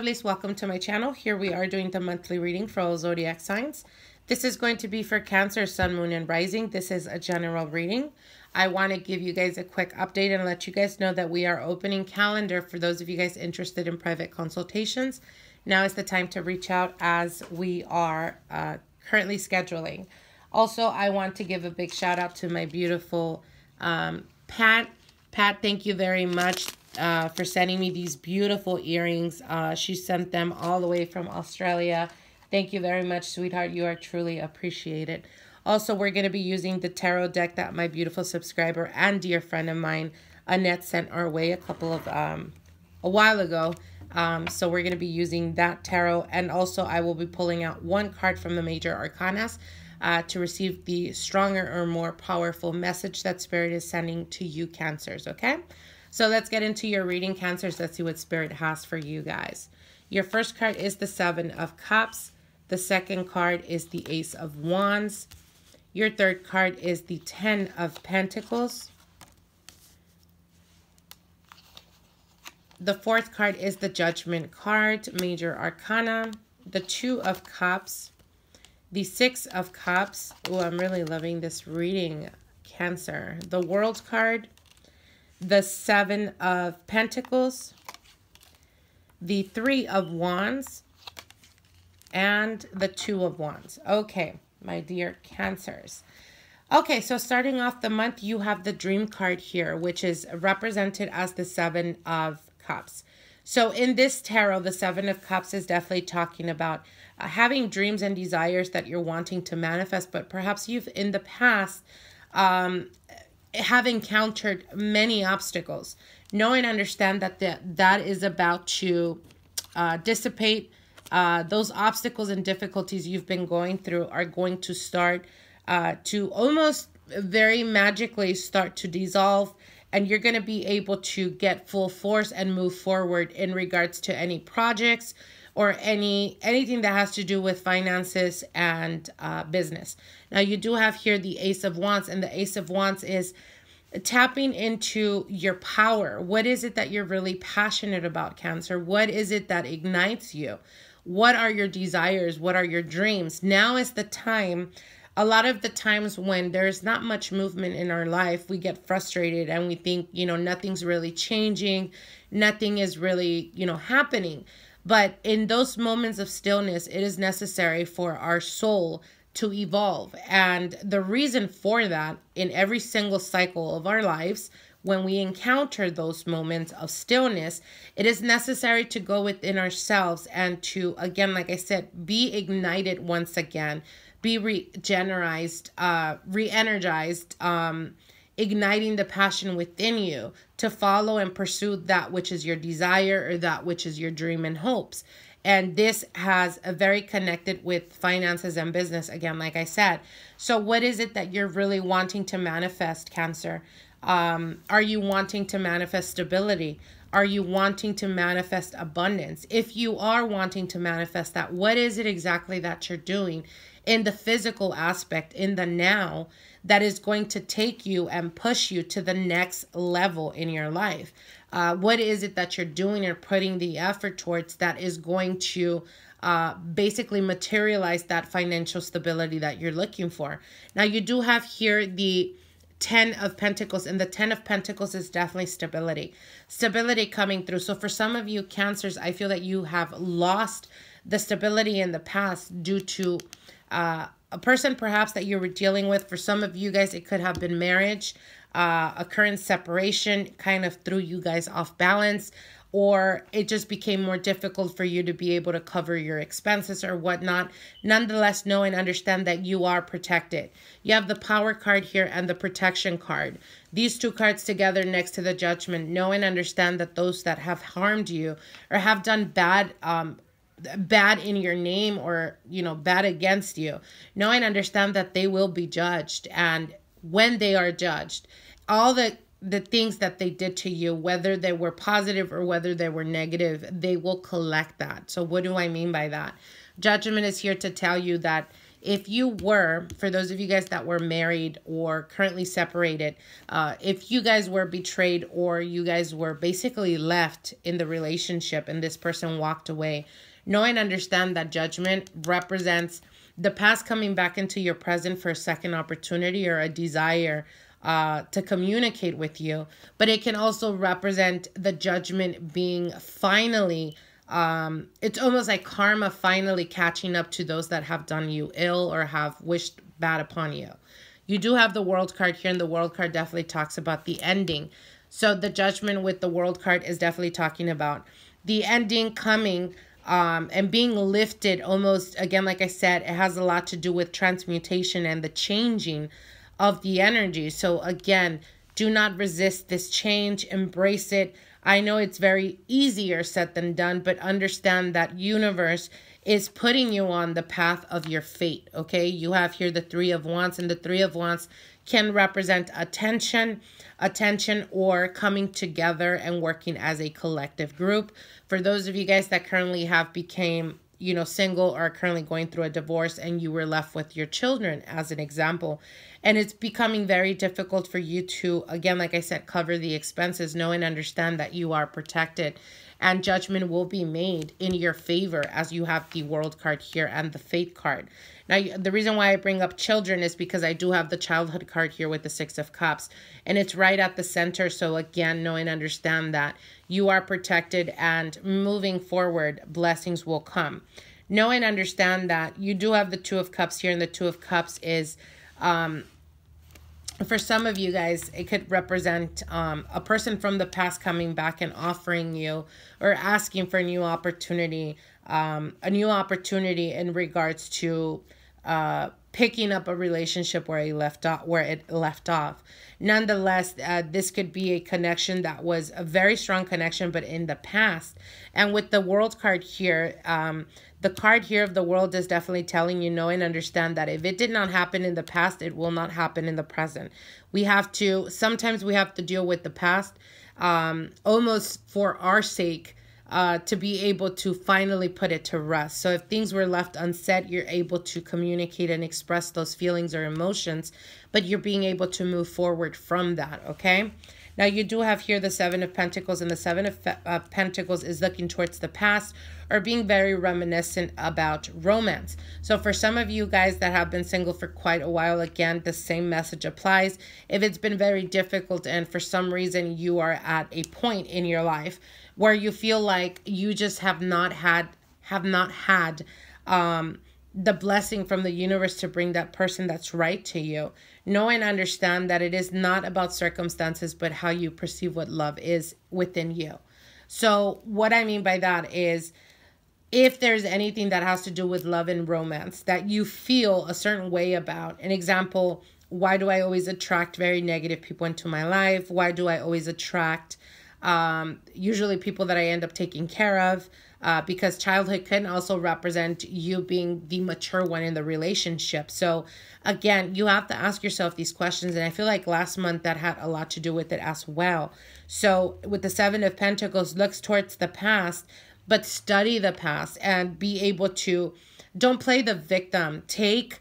lovelies, welcome to my channel. Here we are doing the monthly reading for all zodiac signs. This is going to be for Cancer, Sun, Moon, and Rising. This is a general reading. I want to give you guys a quick update and let you guys know that we are opening calendar for those of you guys interested in private consultations. Now is the time to reach out as we are currently scheduling. Also, I want to give a big shout out to my beautiful Pat. Pat, thank you very much for sending me these beautiful earrings. She sent them all the way from Australia. Thank you very much, sweetheart. You are truly appreciated. Also, we're going to be using the tarot deck that my beautiful subscriber and dear friend of mine, Annette, sent our way a while ago. So we're going to be using that tarot. And also, I will be pulling out one card from the major arcanas to receive the stronger or more powerful message that Spirit is sending to you, Cancers, okay? So let's get into your reading, Cancers. Let's see what Spirit has for you guys. Your first card is the Seven of Cups. The second card is the Ace of Wands. Your third card is the Ten of Pentacles. The fourth card is the Judgment card, Major Arcana. The Two of Cups. The Six of Cups. Oh, I'm really loving this reading, Cancer. The World card. The Seven of Pentacles. The Three of Wands. And the Two of Wands. Okay, my dear Cancers. Okay, so starting off the month, you have the Dream card here, which is represented as the Seven of Cups. So in this tarot, the Seven of Cups is definitely talking about having dreams and desires that you're wanting to manifest, but perhaps you've in the past have encountered many obstacles. Know and understand that that is about to dissipate. Those obstacles and difficulties you've been going through are going to start to almost very magically start to dissolve, and you're going to be able to get full force and move forward in regards to any projects or anything that has to do with finances and business. Now, you do have here the Ace of Wands, and the Ace of Wands is tapping into your power. What is it that you're really passionate about, Cancer? What is it that ignites you? What are your desires? What are your dreams? Now is the time. A lot of the times when there's not much movement in our life, we get frustrated and we think, nothing's really changing. Nothing is really, happening. But in those moments of stillness, it is necessary for our soul to evolve. And the reason for that, in every single cycle of our lives, when we encounter those moments of stillness, it is necessary to go within ourselves and to, again, like I said, be ignited once again, be re-energized, igniting the passion within you to follow and pursue that which is your desire or that which is your dream and hopes. And this has a very connected with finances and business, again, like I said. So what is it that you're really wanting to manifest, Cancer? Are you wanting to manifest stability? Are you wanting to manifest abundance? If you are wanting to manifest that, what is it exactly that you're doing in the physical aspect, in the now, that is going to take you and push you to the next level in your life? What is it that you're doing or putting the effort towards that is going to basically materialize that financial stability that you're looking for? Now, you do have here the Ten of Pentacles, and the Ten of Pentacles is definitely stability. Stability coming through. So for some of you Cancers, I feel that you have lost the stability in the past due to a person perhaps that you were dealing with. For some of you guys, it could have been marriage, a current separation kind of threw you guys off balance, or it just became more difficult for you to be able to cover your expenses or whatnot. Nonetheless, know and understand that you are protected. You have the Power card here and the Protection card. These two cards together next to the Judgment. Know and understand that those that have harmed you or have done bad in your name or, bad against you, know and understand that they will be judged. And when they are judged, all the things that they did to you, whether they were positive or whether they were negative, they will collect that. So what do I mean by that? Judgment is here to tell you that if you were, for those of you guys that were married or currently separated, if you guys were betrayed or you guys were basically left in the relationship and this person walked away, know and understand that Judgment represents the past coming back into your present for a second opportunity or a desire to communicate with you. But it can also represent the Judgment being finally, it's almost like karma finally catching up to those that have done you ill or have wished bad upon you. You do have the World card here, and the World card definitely talks about the ending. So the Judgment with the World card is definitely talking about the ending coming, and being lifted almost, again, like I said, it has a lot to do with transmutation and the changing of the energy. So again, do not resist this change, embrace it. I know it's very easier said than done, but understand that universe is putting you on the path of your fate, okay? You have here the Three of Wands, and the Three of Wands can represent attention, or coming together and working as a collective group. For those of you guys that currently have became, single or are currently going through a divorce and you were left with your children as an example, and it's becoming very difficult for you to, again, like I said, cover the expenses, know and understand that you are protected and judgment will be made in your favor as you have the World card here and the Fate card. Now, the reason why I bring up children is because I do have the Childhood card here with the Six of Cups, and it's right at the center. So again, know and understand that you are protected and moving forward, blessings will come. Know and understand that you do have the Two of Cups here, and the Two of Cups is, for some of you guys, it could represent a person from the past coming back and offering you or asking for a new opportunity in regards to picking up a relationship where it left off. Nonetheless, this could be a connection that was a very strong connection, but in the past. And with the World card here, the card here of the World is definitely telling you, know and understand that if it did not happen in the past, it will not happen in the present. Sometimes we have to deal with the past, almost for our sake, to be able to finally put it to rest. So if things were left unsaid, you're able to communicate and express those feelings or emotions, but you're being able to move forward from that, okay? Now, you do have here the Seven of Pentacles, and the Seven of Pentacles is looking towards the past or being very reminiscent about romance. So for some of you guys that have been single for quite a while, again, the same message applies. If it's been very difficult and for some reason you are at a point in your life where you feel like you just have not had the blessing from the universe to bring that person that's right to you, know and understand that it is not about circumstances, but how you perceive what love is within you. So what I mean by that is, if there's anything that has to do with love and romance that you feel a certain way about, an example, why do I always attract very negative people into my life? Why do I always attract usually people that I end up taking care of? Because childhood can also represent you being the mature one in the relationship. So again, you have to ask yourself these questions. And I feel like last month that had a lot to do with it as well. So with the Seven of Pentacles, looks towards the past, but study the past and be able to, don't play the victim. Take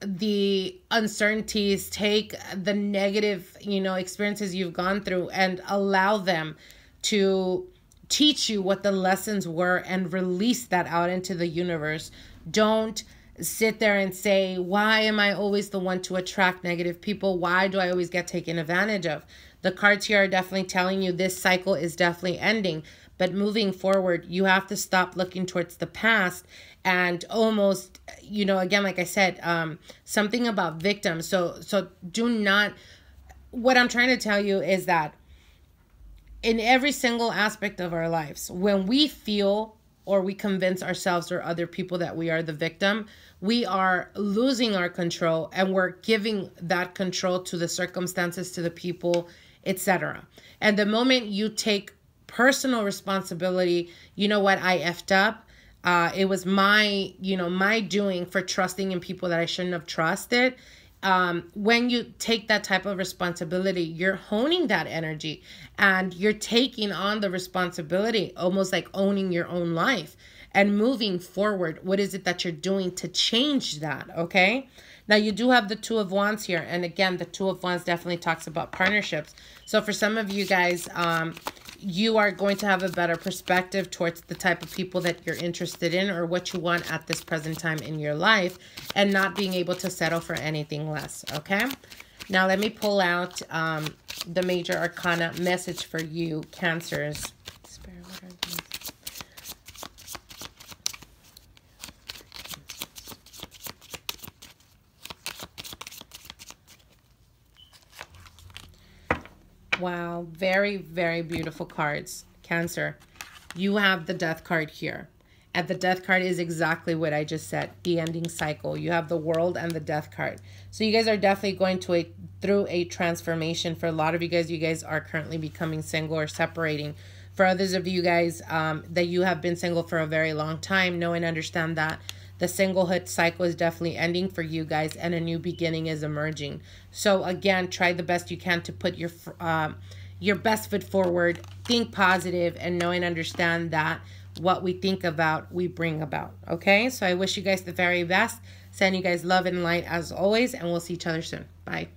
the uncertainties, take the negative, experiences you've gone through and allow them to teach you what the lessons were and release that out into the universe. Don't sit there and say, why am I always the one to attract negative people? Why do I always get taken advantage of? The cards here are definitely telling you this cycle is definitely ending. But moving forward, you have to stop looking towards the past and almost, again, like I said, something about victims. So do not, what I'm trying to tell you is that in every single aspect of our lives, when we feel or we convince ourselves or other people that we are the victim, we are losing our control and we're giving that control to the circumstances, to the people, etc. And the moment you take personal responsibility, you know what, I effed up. It was my doing for trusting in people that I shouldn't have trusted. When you take that type of responsibility, you're honing that energy and you're taking on the responsibility, almost like owning your own life. and moving forward. What is it that you're doing to change that? Okay. Now you do have the Two of Wands here. And again, the Two of Wands definitely talks about partnerships. So for some of you guys, you are going to have a better perspective towards the type of people that you're interested in or what you want at this present time in your life, and not being able to settle for anything less. Okay. Now let me pull out the major arcana message for you, Cancers. Spirit, what are these? Wow, very, very beautiful cards. Cancer, you have the Death card here. And the Death card is exactly what I just said, the ending cycle. You have the World and the Death card. So you guys are definitely going through a transformation. For a lot of you guys are currently becoming single or separating. For others of you guys that you have been single for a very long time, know and understand that the singlehood cycle is definitely ending for you guys and a new beginning is emerging. So again, try the best you can to put your best foot forward, think positive, and know and understand that what we think about, we bring about. Okay, so I wish you guys the very best. Send you guys love and light as always, and we'll see each other soon. Bye.